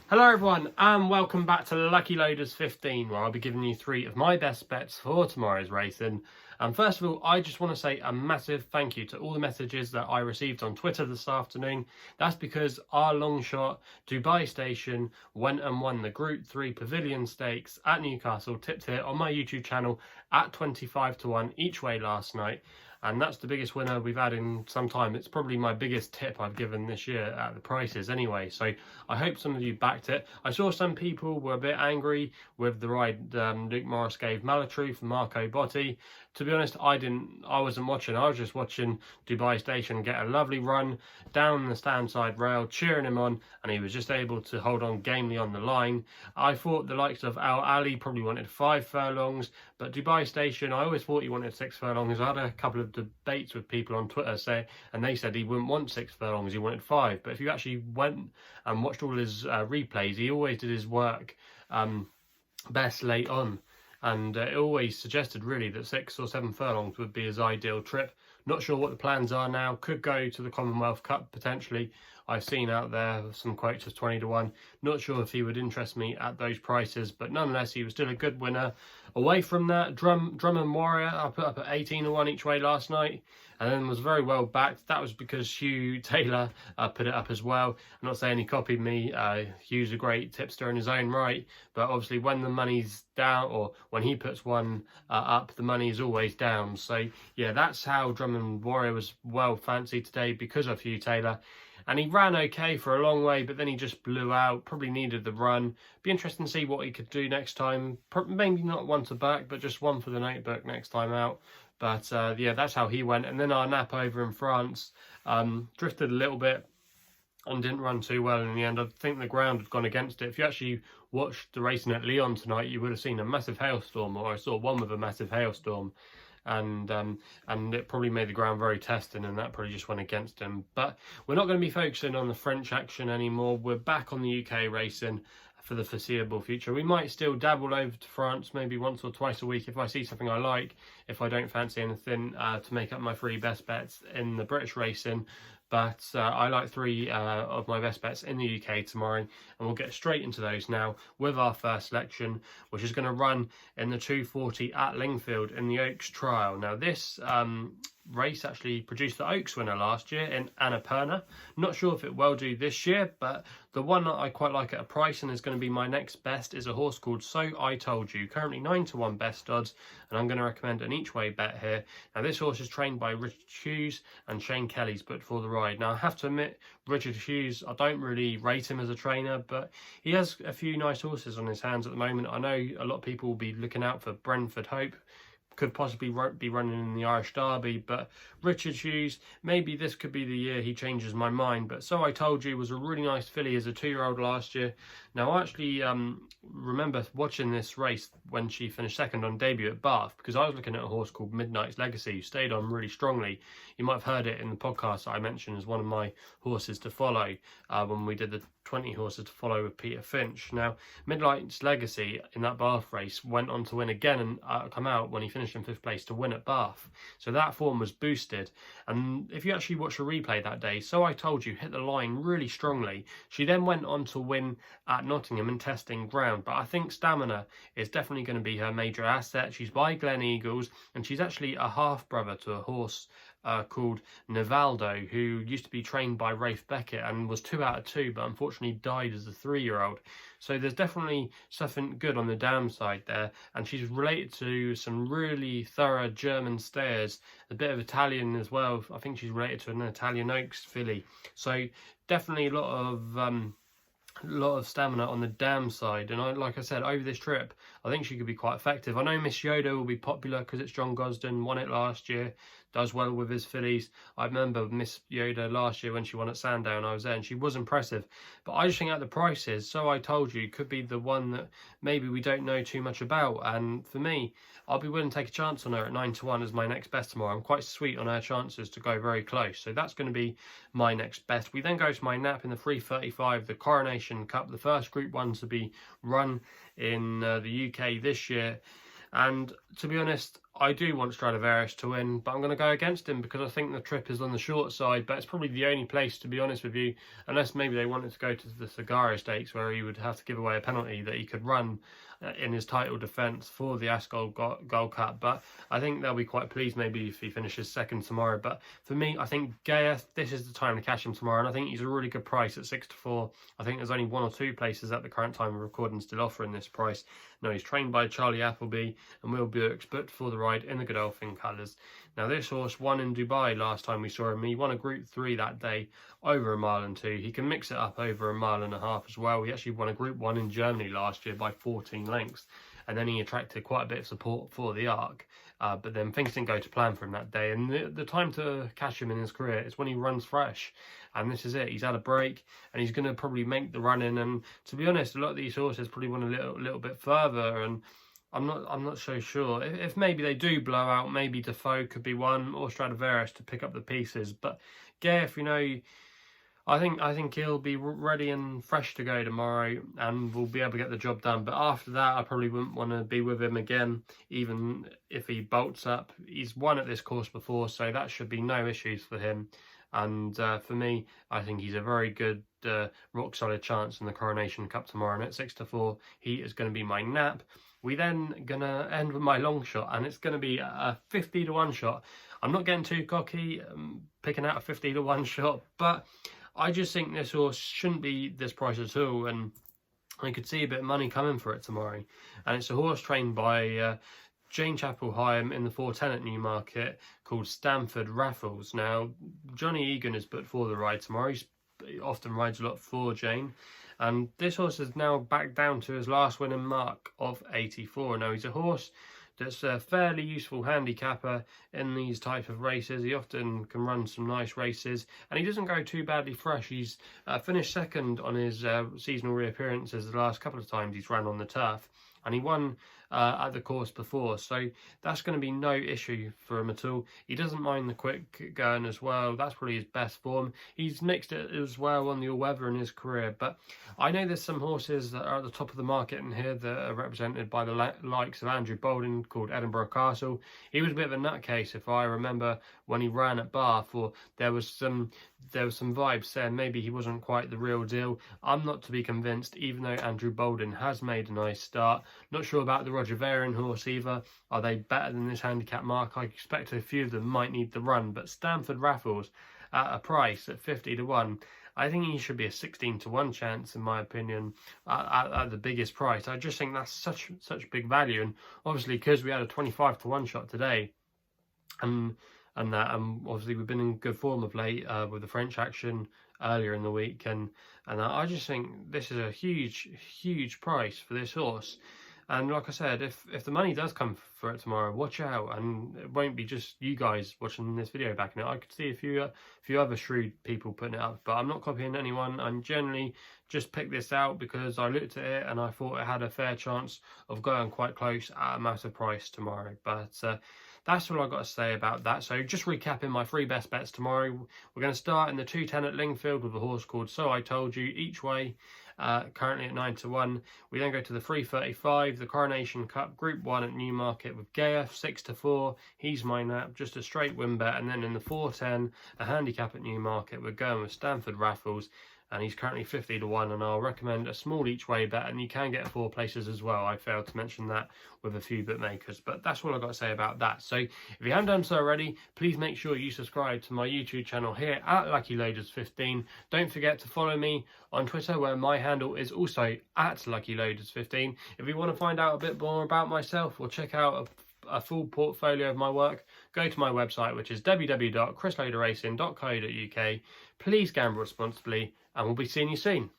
Hello everyone and welcome back to Lucky Loaders 15, where I'll be giving you 3 of my best bets for tomorrow's racing. And first of all, I just want to say a massive thank you to all the messages that I received on Twitter this afternoon. That's because our Longshot Dubai station went and won the Group 3 Pavilion Stakes at Newcastle, tipped here on my YouTube channel at 25 to 1 each way last night. And that's the biggest winner we've had in some time. It's probably my biggest tip I've given this year at the prices anyway. So I hope some of you backed it. I saw some people were a bit angry with the ride Luke Morris gave Malatru for Marco Botti. To be honest, I wasn't watching. I was just watching Dubai Station get a lovely run down the stand side rail, cheering him on, and he was just able to hold on gamely on the line. I thought the likes of Al Ali probably wanted 5 furlongs, but Dubai Station, I always thought he wanted 6 furlongs. I had a couple of debates with people on Twitter and they said he wouldn't want 6 furlongs, he wanted 5. But if you actually went and watched all his replays, he always did his work best late on. And it always suggested really that 6 or 7 furlongs would be his ideal trip. Not sure what the plans are now. Could go to the Commonwealth Cup potentially. I've seen out there some quotes of 20 to 1. Not sure if he would interest me at those prices, but nonetheless, he was still a good winner. Away from that, Drum and Warrior, I put up at 18 to 1 each way last night, and then was very well backed. That was because Hugh Taylor put it up as well. I'm not saying he copied me. Hugh's a great tipster in his own right, but obviously when the money's down, or when he puts one up, the money is always down. So yeah, that's how Drum and Warrior was well fancied today because of Hugh Taylor. And he ran okay for a long way, but then he just blew out. Probably needed the run. Be interesting to see what he could do next time. Maybe not one to back, but just one for the notebook next time out. But yeah, that's how he went. And then our nap over in France drifted a little bit and didn't run too well in the end. I think the ground had gone against it. If you actually watched the racing at Lyon tonight, you would have seen a massive hailstorm, or I saw one with a massive hailstorm. And it probably made the ground very testing, and that probably just went against him. But we're not going to be focusing on the French action anymore. We're back on the UK racing for the foreseeable future. We might still dabble over to France maybe once or twice a week if I see something I like, if I don't fancy anything to make up my 3 best bets in the British racing. But I like 3 of my best bets in the UK tomorrow, and we'll get straight into those now with our first selection, which is going to run in the 240 at Lingfield in the Oaks Trial. Now this race actually produced the Oaks winner last year in Annapurna. Not sure if it will do this year, but the one that I quite like at a price and is going to be my next best is a horse called So I Told You, currently 9 to 1 best odds, and I'm going to recommend an each way bet here. Now this horse is trained by Richard Hughes, and Shane Kelly's booked for the ride. Now I have to admit, Richard Hughes, I don't really rate him as a trainer, but he has a few nice horses on his hands at the moment. I know a lot of people will be looking out for Brentford Hope, could possibly be running in the Irish Derby, but Richard Hughes, maybe this could be the year he changes my mind. But So I Told You was a really nice filly as a 2-year-old last year. Now I actually remember watching this race when she finished second on debut at Bath, because I was looking at a horse called Midnight's Legacy, who stayed on really strongly. You might have heard it in the podcast that I mentioned as one of my horses to follow when we did the 20 horses to follow with Peter Finch. Now Midnight's Legacy in that Bath race went on to win again and come out when he finished in 5th place to win at Bath. So that form was boosted. And if you actually watch a replay that day, So I Told You hit the line really strongly. She then went on to win at Nottingham in testing ground, but I think stamina is definitely going to be her major asset. She's by Glen Eagles, and she's actually a half brother to a horse called Nivaldo, who used to be trained by Rafe Beckett and was 2 out of 2, but unfortunately died as a 3-year-old. So there's definitely something good on the downside there, and she's related to some really thorough German stayers, a bit of Italian as well. I think she's related to an Italian Oaks filly. So definitely a lot of stamina on the downside, and like I said, over this trip I think she could be quite effective. I know Miss Yoda will be popular because it's John Gosden, won it last year, does well with his fillies. I remember Miss Yoda last year when she won at Sandown, I was there and she was impressive. But I just think at the prices, So I Told You could be the one that maybe we don't know too much about, and for me, I'll be willing to take a chance on her at 9 to 1 as my next best tomorrow. I'm quite sweet on her chances to go very close, so that's going to be my next best. We then go to my nap in the 335, the Coronation Cup, the first Group 1 to be run in the UK this year. And to be honest, I do want Stradivarius to win, but I'm going to go against him because I think the trip is on the short side, but it's probably the only place, to be honest with you, unless maybe they wanted to go to the Sagara Stakes where he would have to give away a penalty that he could run in his title defence for the Ascot Gold Cup. But I think they'll be quite pleased maybe if he finishes second tomorrow. But for me, I think Ghaiyyath, this is the time to catch him tomorrow, and I think he's a really good price at 6-4. I think there's only 1 or 2 places at the current time of recording still offering this price. Now, he's trained by Charlie Appleby and Will Buick's booked for the ride in the Godolphin colours. Now, this horse won in Dubai last time we saw him. He won a Group 3 that day over 1 mile and 2. He can mix it up over 1.5 miles as well. He actually won a Group 1 in Germany last year by 14 lengths. And then he attracted quite a bit of support for the Arc. But then things didn't go to plan for him that day. And the time to catch him in his career is when he runs fresh. And this is it. He's had a break and he's going to probably make the run in. And to be honest, a lot of these horses probably went a little bit further. And I'm not so sure. If maybe they do blow out, maybe Defoe could be one, or Stradivarius to pick up the pieces. But Ghaiyyath, you know, I think he'll be ready and fresh to go tomorrow, and we'll be able to get the job done. But after that, I probably wouldn't want to be with him again, even if he bolts up. He's won at this course before, so that should be no issues for him. And for me, I think he's a very good, rock solid chance in the Coronation Cup tomorrow. And at 6-4, he is going to be my nap. We then going to end with my long shot, and it's going to be a 50-1 shot. I'm not getting too cocky, picking out a 50-1 shot, but I just think this horse shouldn't be this price at all, and I could see a bit of money coming for it tomorrow. And it's a horse trained by Jane Chapel-Hyam in the 410 at Newmarket called Stamford Raffles. Now, Johnny Egan is booked for the ride tomorrow. He often rides a lot for Jane. And this horse is now back down to his last winning mark of 84. Now, he's a horse that's a fairly useful handicapper in these type of races. He often can run some nice races, and he doesn't go too badly fresh. He's finished second on his seasonal reappearances the last couple of times he's ran on the turf, and he won at the course before, so that's going to be no issue for him at all. He doesn't mind the quick going as well. That's probably his best form. He's mixed it as well on the all-weather in his career, but I know there's some horses that are at the top of the market in here that are represented by the likes of Andrew Bolden, called Edinburgh Castle. He was a bit of a nutcase, if I remember, when he ran at Bath, or there was some vibes saying maybe he wasn't quite the real deal. I'm not to be convinced, even though Andrew Bolden has made a nice start. Not sure about the Roger Varian horse either. Are they better than this handicap mark? I expect a few of them might need the run, but Stamford Raffles at a price at 50-1, I think he should be a 16-1 chance, in my opinion, at the biggest price. I just think that's such big value, and obviously because we had a 25-1 shot today, and obviously we've been in good form of late with the French action earlier in the week, and I just think this is a huge price for this horse. And like I said, if the money does come for it tomorrow, watch out, and it won't be just you guys watching this video backing it. I could see a few other shrewd people putting it up, but I'm not copying anyone. I'm generally just picked this out because I looked at it and I thought it had a fair chance of going quite close at a massive price tomorrow. But that's all I've got to say about that. So just recapping my 3 best bets tomorrow. We're going to start in the 210 at Lingfield with a horse called So I Told You, each way, currently at 9-1. We then go to the 335, the Coronation Cup Group 1 at Newmarket with Ghaiyyath, 6-4. He's my nap, just a straight win bet. And then in the 410, a handicap at Newmarket, we're going with Stamford Raffles, and he's currently 50-1, and I'll recommend a small each way bet, and you can get 4 places as well. I failed to mention that with a few bookmakers, but that's all I've got to say about that. So if you haven't done so already, please make sure you subscribe to my YouTube channel here at Lucky Loaders 15. Don't forget to follow me on Twitter, where my handle is also at Lucky Loaders 15. If you want to find out a bit more about myself or check out a full portfolio of my work, go to my website, which is www.chrisloaderracing.co.uk. Please gamble responsibly, and we'll be seeing you soon.